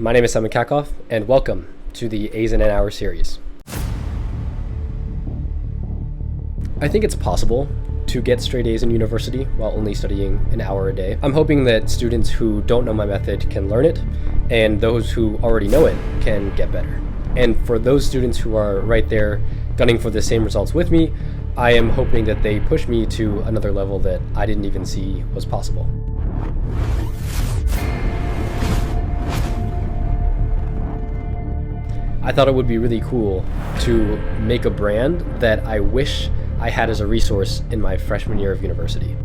My name is Katkov, and welcome to the A's in an Hour series. I think it's possible to get straight A's in university while only studying an hour a day. I'm hoping that students who don't know my method can learn it, and those who already know it can get better. And for those students who are right there gunning for the same results with me, I am hoping that they push me to another level that I didn't even see was possible. I thought it would be really cool to make a brand that I wish I had as a resource in my freshman year of university.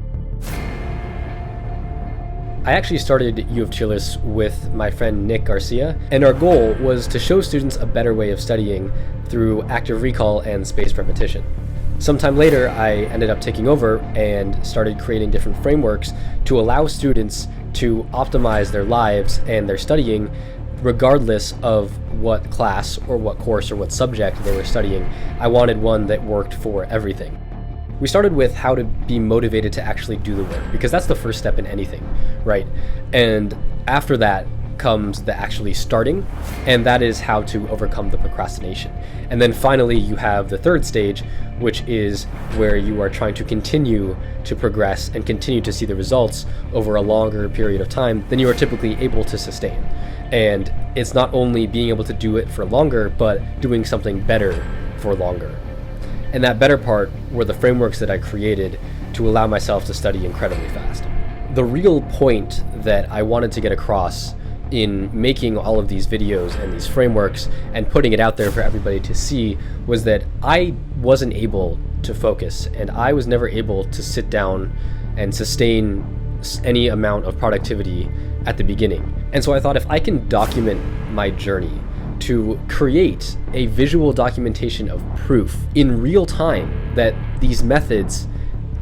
I actually started UofTearless with my friend Nick Garcia, and our goal was to show students a better way of studying through active recall and spaced repetition. Sometime later, I ended up taking over and started creating different frameworks to allow students to optimize their lives and their studying regardless of what class or what course or what subject they were studying. I wanted one that worked for everything. We started with how to be motivated to actually do the work, because that's the first step in anything, right? And after that comes the actually starting, and that is how to overcome the procrastination. And then finally, you have the third stage, which is where you are trying to continue to progress and continue to see the results over a longer period of time than you are typically able to sustain. And it's not only being able to do it for longer, but doing something better for longer. And that better part were the frameworks that I created to allow myself to study incredibly fast. The real point that I wanted to get across in making all of these videos and these frameworks and putting it out there for everybody to see was that I wasn't able to focus, and I was never able to sit down and sustain any amount of productivity at the beginning. And so I thought, if I can document my journey to create a visual documentation of proof in real time that these methods,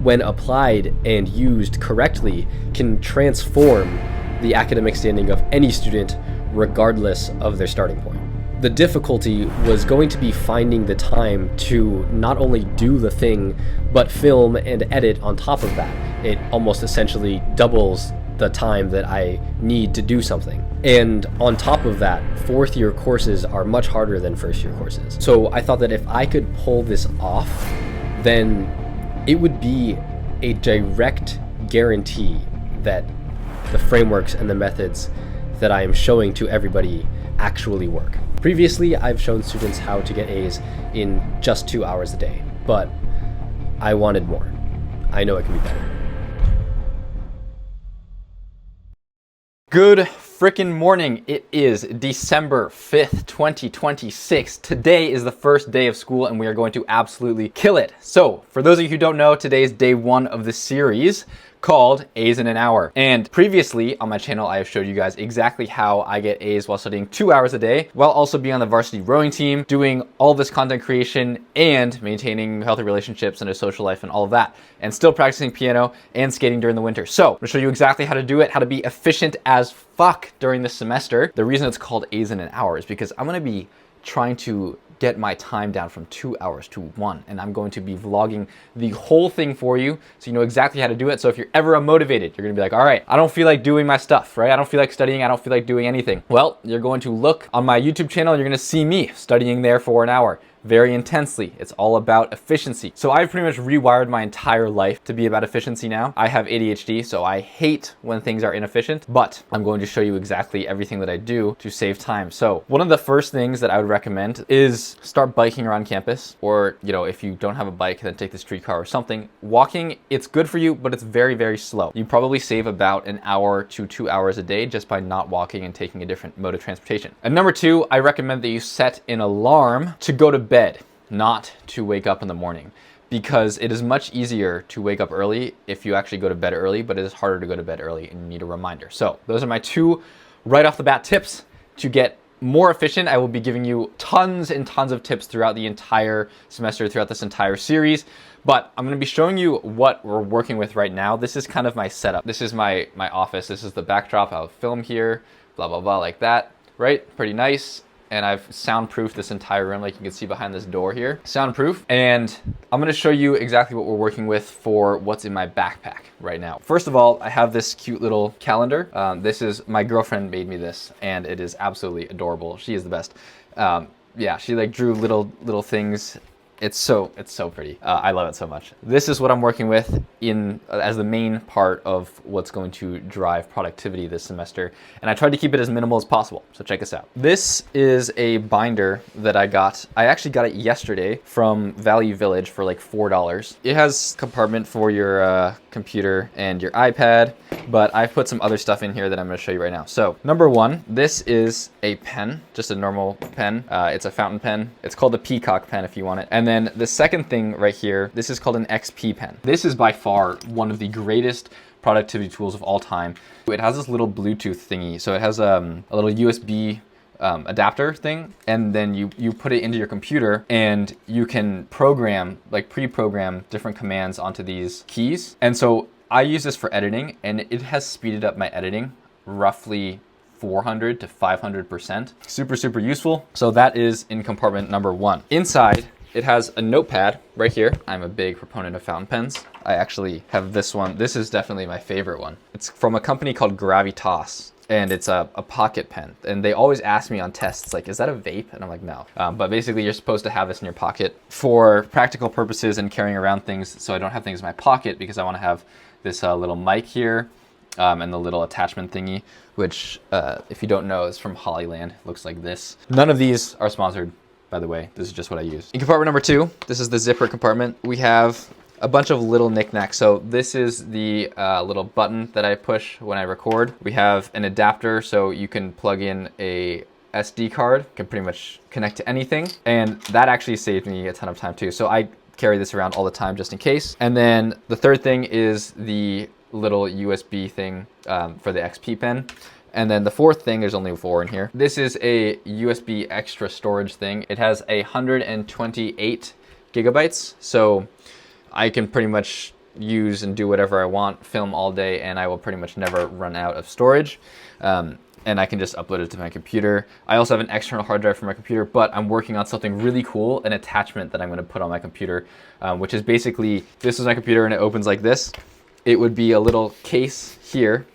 when applied and used correctly, can transform the academic standing of any student regardless of their starting point. The difficulty was going to be finding the time to not only do the thing, but film and edit on top of that. It almost essentially doubles the time that I need to do something. And on top of that, fourth year courses are much harder than first year courses. So I thought that if I could pull this off, then it would be a direct guarantee that the frameworks and the methods that I am showing to everybody actually work. Previously, I've shown students how to get A's in just 2 hours a day, but I wanted more. I know it can be better. Good frickin' morning. It is December 5th, 2026. Today is the first day of school and we are going to absolutely kill it. So for those of you who don't know, today is day one of the series called A's in an Hour. And previously on my channel, I have showed you guys exactly how I get A's while studying 2 hours a day, while also being on the varsity rowing team, doing all this content creation and maintaining healthy relationships and a social life and all of that, and still practicing piano and skating during the winter. So I'm gonna show you exactly how to do it, how to be efficient as fuck during this semester. The reason it's called A's in an Hour is because I'm gonna be trying to get my time down from 2 hours to 1, and I'm going to be vlogging the whole thing for you so you know exactly how to do it. So if you're ever unmotivated, you're gonna be like, all right, I don't feel like doing my stuff, right? I don't feel like studying, I don't feel like doing anything. Well, you're going to look on my YouTube channel and you're gonna see me studying there for an hour very intensely. It's all about efficiency. So I've pretty much rewired my entire life to be about efficiency now. I have ADHD, so I hate when things are inefficient, but I'm going to show you exactly everything that I do to save time. So one of the first things that I would recommend is start biking around campus, or, you know, if you don't have a bike, then take the streetcar or something. Walking, it's good for you, but it's very, very slow. You probably save about an hour to 2 hours a day just by not walking and taking a different mode of transportation. And number two, I recommend that you set an alarm to go to bed, not to wake up in the morning, because it is much easier to wake up early if you actually go to bed early, but it is harder to go to bed early and you need a reminder. So those are my two right off the bat tips to get more efficient. I will be giving you tons and tons of tips throughout the entire semester, throughout this entire series, but I'm going to be showing you what we're working with right now. This is kind of my setup. This is my office. This is the backdrop. I'll film here, blah, blah, blah, like that, right? Pretty nice. and I've soundproofed this entire room, like you can see behind this door here. Soundproof. And I'm gonna show you exactly what we're working with for what's in my backpack right now. First of all, I have this cute little calendar. This is, my girlfriend made me this, and it is absolutely adorable. She is the best. Yeah, she like drew little things. It's so pretty. I love it so much. This is what I'm working with as the main part of what's going to drive productivity this semester. And I tried to keep it as minimal as possible. So check this out. This is a binder that I got. I actually got it yesterday from Value Village for like $4. It has a compartment for your computer and your iPad, but I've put some other stuff in here that I'm gonna show you right now. So number one, this is a pen, just a normal pen. It's a fountain pen. It's called the Peacock pen if you want it. And then the second thing right here, this is called an XP pen. This is by far one of the greatest productivity tools of all time. It has this little Bluetooth thingy. So it has a little USB adapter thing, and then you put it into your computer and you can program, like pre-program different commands onto these keys. And so I use this for editing, and it has speeded up my editing roughly 400 to 500%. Super useful. So that is in compartment number one. Inside, it has a notepad right here. I'm a big proponent of fountain pens. I actually have this one. This is definitely my favorite one. It's from a company called Gravitas, and it's a pocket pen. And they always ask me on tests, like, is that a vape? And I'm like, no. But basically, you're supposed to have this in your pocket for practical purposes and carrying around things, so I don't have things in my pocket, because I want to have this little mic here and the little attachment thingy, which, if you don't know, is from Hollyland. It looks like this. None of these are sponsored, by the way. This is just what I use. In compartment number two, this is the zipper compartment. We have a bunch of little knickknacks. So this is the little button that I push when I record. We have an adapter, so you can plug in a SD card, can pretty much connect to anything. And that actually saved me a ton of time too. So I carry this around all the time just in case. And then the third thing is the little USB thing for the XP pen. And then the fourth thing, there's only 4 in here. This is a USB extra storage thing. It has 128 gigabytes. So I can pretty much use and do whatever I want, film all day, and I will pretty much never run out of storage. And I can just upload it to my computer. I also have an external hard drive for my computer, but I'm working on something really cool, an attachment that I'm gonna put on my computer, which is basically, this is my computer and it opens like this. It would be a little case here,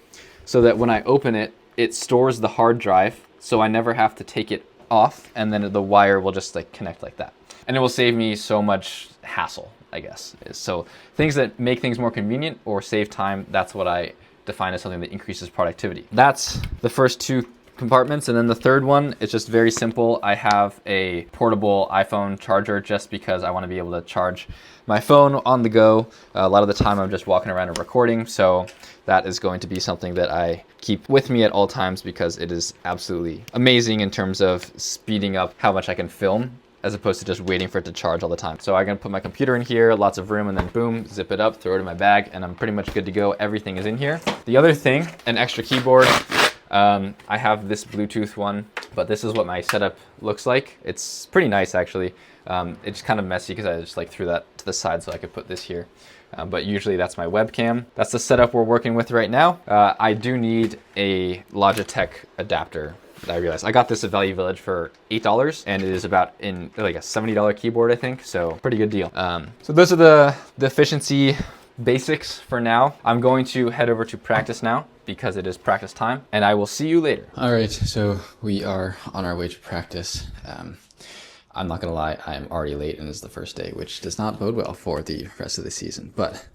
so that when I open it, it stores the hard drive, so I never have to take it off, and then the wire will just like connect like that. And it will save me so much hassle, I guess. So things that make things more convenient or save time, that's what I define as something that increases productivity. That's the first 2 compartments. And then the third one is just very simple. I have a portable iPhone charger just because I want to be able to charge my phone on the go. A lot of the time I'm just walking around and recording. So that is going to be something that I keep with me at all times, because it is absolutely amazing in terms of speeding up how much I can film, as opposed to just waiting for it to charge all the time. So I'm gonna put my computer in here, lots of room, and then boom, zip it up, throw it in my bag, and I'm pretty much good to go. Everything is in here. The other thing, an extra keyboard. I have this Bluetooth one, but this is what my setup looks like. It's pretty nice, actually. It's kind of messy because I just like threw that to the side so I could put this here. But usually that's my webcam. That's the setup we're working with right now. I do need a Logitech adapter. I realized I got this at Value Village for $8, and it is about in like a $70 keyboard, I think. So pretty good deal. So those are the efficiency basics for now. I'm going to head over to practice now, because it is practice time, and I will see you later. All right, so we are on our way to practice. I'm not gonna lie, I'm already late and it's the first day, which does not bode well for the rest of the season, but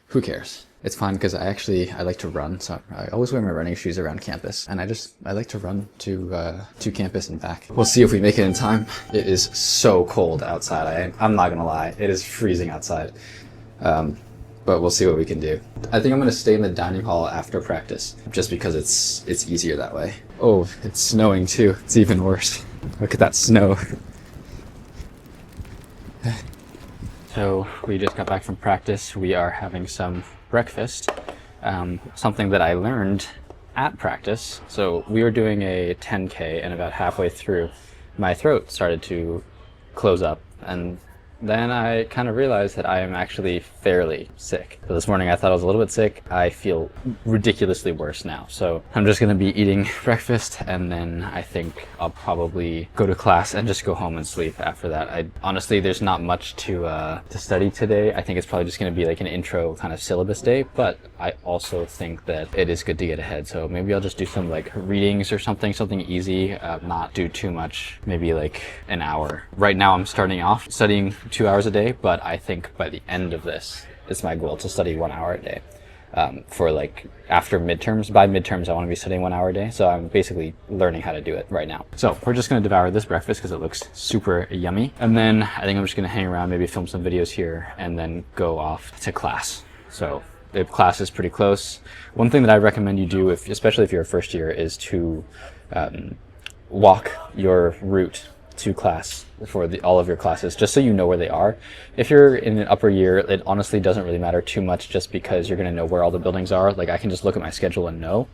who cares? It's fine, because I like to run, so I always wear my running shoes around campus, and I like to run to campus and back. We'll see if we make it in time. It is so cold outside, I'm not gonna lie, it is freezing outside. But we'll see what we can do. I think I'm gonna stay in the dining hall after practice, just because it's easier that way. Oh, it's snowing too. It's even worse. Look at that snow. So we just got back from practice. We are having some breakfast, something that I learned at practice. So we were doing a 10K, and about halfway through, my throat started to close up, and then I kind of realized that I am actually fairly sick. So this morning I thought I was a little bit sick. I feel ridiculously worse now. So I'm just gonna be eating breakfast, and then I think I'll probably go to class and just go home and sleep after that. Honestly, there's not much to study today. I think it's probably just gonna be like an intro kind of syllabus day, but I also think that it is good to get ahead. So maybe I'll just do some like readings or something easy, not do too much, maybe like an hour. Right now I'm starting off studying 2 hours a day, but I think by the end of this, it's my goal to study 1 hour a day. For like after midterms, by midterms, I want to be studying 1 hour a day. So I'm basically learning how to do it right now. So we're just going to devour this breakfast because it looks super yummy. And then I think I'm just going to hang around, maybe film some videos here, and then go off to class. So the class is pretty close. One thing that I recommend you do, especially if you're a first year, is to walk your route to class for all of your classes, just so you know where they are. If you're in an upper year, it honestly doesn't really matter too much, just because you're going to know where all the buildings are. Like, I can just look at my schedule and know,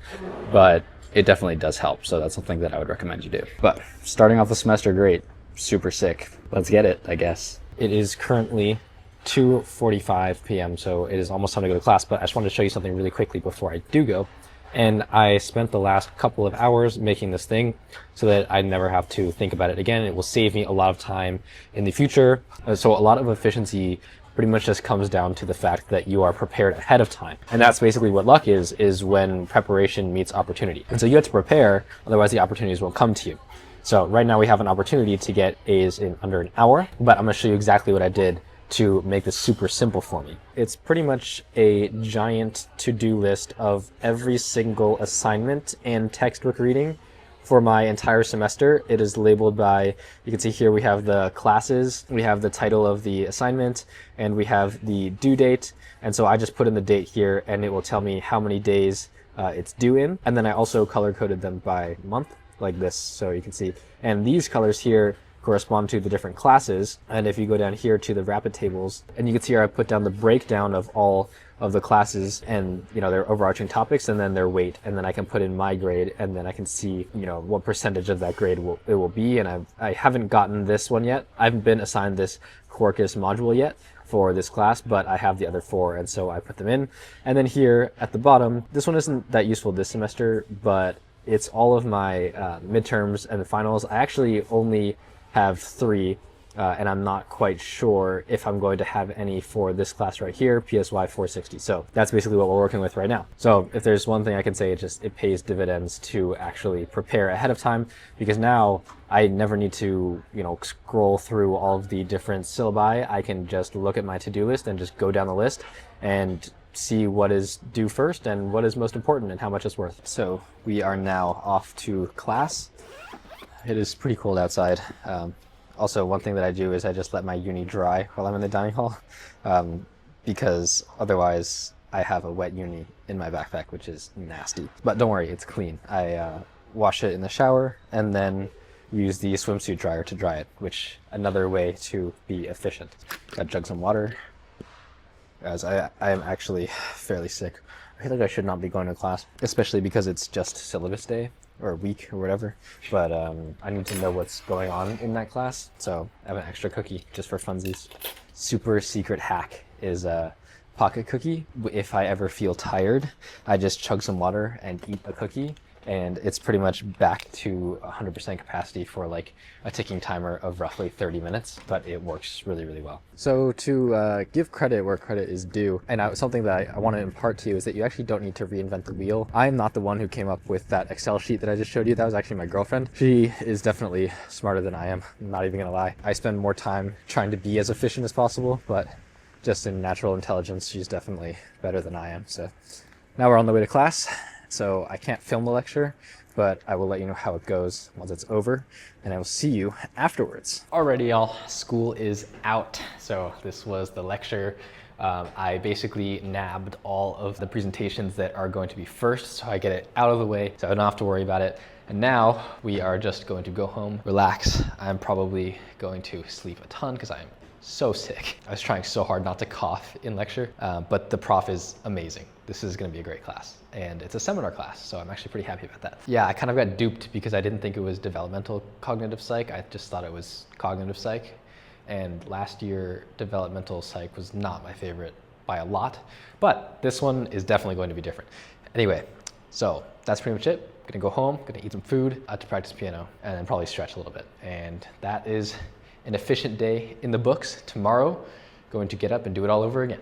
but it definitely does help. So that's something that I would recommend you do. But starting off the semester great, super sick. Let's get it, I guess. It is currently 2:45 p.m. so it is almost time to go to class, but I just wanted to show you something really quickly before I do go. And I spent the last couple of hours making this thing so that I never have to think about it again. It will save me a lot of time in the future. So a lot of efficiency pretty much just comes down to the fact that you are prepared ahead of time. And that's basically what luck is when preparation meets opportunity. And so you have to prepare, otherwise the opportunities will come to you. So right now we have an opportunity to get A's in under an hour, but I'm gonna show you exactly what I did to make this super simple for me. It's pretty much a giant to-do list of every single assignment and textbook reading for my entire semester. It is labeled by, you can see here we have the classes, we have the title of the assignment, and we have the due date. And so I just put in the date here and it will tell me how many days it's due in. And then I also color-coded them by month like this, so you can see. And these colors here correspond to the different classes. And if you go down here to the rapid tables, and you can see here I put down the breakdown of all of the classes and, you know, their overarching topics and then their weight, and then I can put in my grade, and then I can see, you know, what percentage of that grade it will be. And I haven't gotten this one yet. I haven't been assigned this Quarkus module yet for this class, but I have the other 4, and so I put them in. And then here at the bottom, this one isn't that useful this semester, but it's all of my midterms and the finals. I actually only have 3, and I'm not quite sure if I'm going to have any for this class right here, PSY 460. So that's basically what we're working with right now. So if there's one thing I can say, it pays dividends to actually prepare ahead of time, because now I never need to, you know, scroll through all of the different syllabi. I can just look at my to-do list and just go down the list and see what is due first and what is most important and how much it's worth. So we are now off to class. It is pretty cold outside. Also, one thing that I do is I just let my uni dry while I'm in the dining hall, because otherwise I have a wet uni in my backpack, which is nasty. But don't worry, it's clean. I wash it in the shower and then use the swimsuit dryer to dry it, which another way to be efficient. Got jug some water, as I am actually fairly sick. I feel like I should not be going to class, especially because it's just syllabus day or week or whatever, but I need to know what's going on in that class, so I have an extra cookie just for funsies. Super secret hack is a pocket cookie. If I ever feel tired, I just chug some water and eat a cookie, and it's pretty much back to 100% capacity for like a ticking timer of roughly 30 minutes, but it works really, really well. So to give credit where credit is due, and something that I want to impart to you is that you actually don't need to reinvent the wheel. I'm not the one who came up with that Excel sheet that I just showed you. That was actually my girlfriend. She is definitely smarter than I am, I'm not even gonna lie. I spend more time trying to be as efficient as possible, but just in natural intelligence, she's definitely better than I am. So now we're on the way to class. So I can't film the lecture, but I will let you know how it goes once it's over, and I will see you afterwards. Alrighty, y'all, school is out. So this was the lecture. I basically nabbed all of the presentations that are going to be first, so I get it out of the way, so I don't have to worry about it. And now we are just going to go home, relax. I'm probably going to sleep a ton because I'm so sick. I was trying so hard not to cough in lecture, but the prof is amazing. This is gonna be a great class, and it's a seminar class, so I'm actually pretty happy about that. Yeah, I kind of got duped because I didn't think it was developmental cognitive psych. I just thought it was cognitive psych. And last year, developmental psych was not my favorite by a lot, but this one is definitely going to be different. Anyway, so that's pretty much it. Gonna go home, gonna eat some food, to practice piano, and then probably stretch a little bit. And that is an efficient day in the books. Tomorrow, going to get up and do it all over again.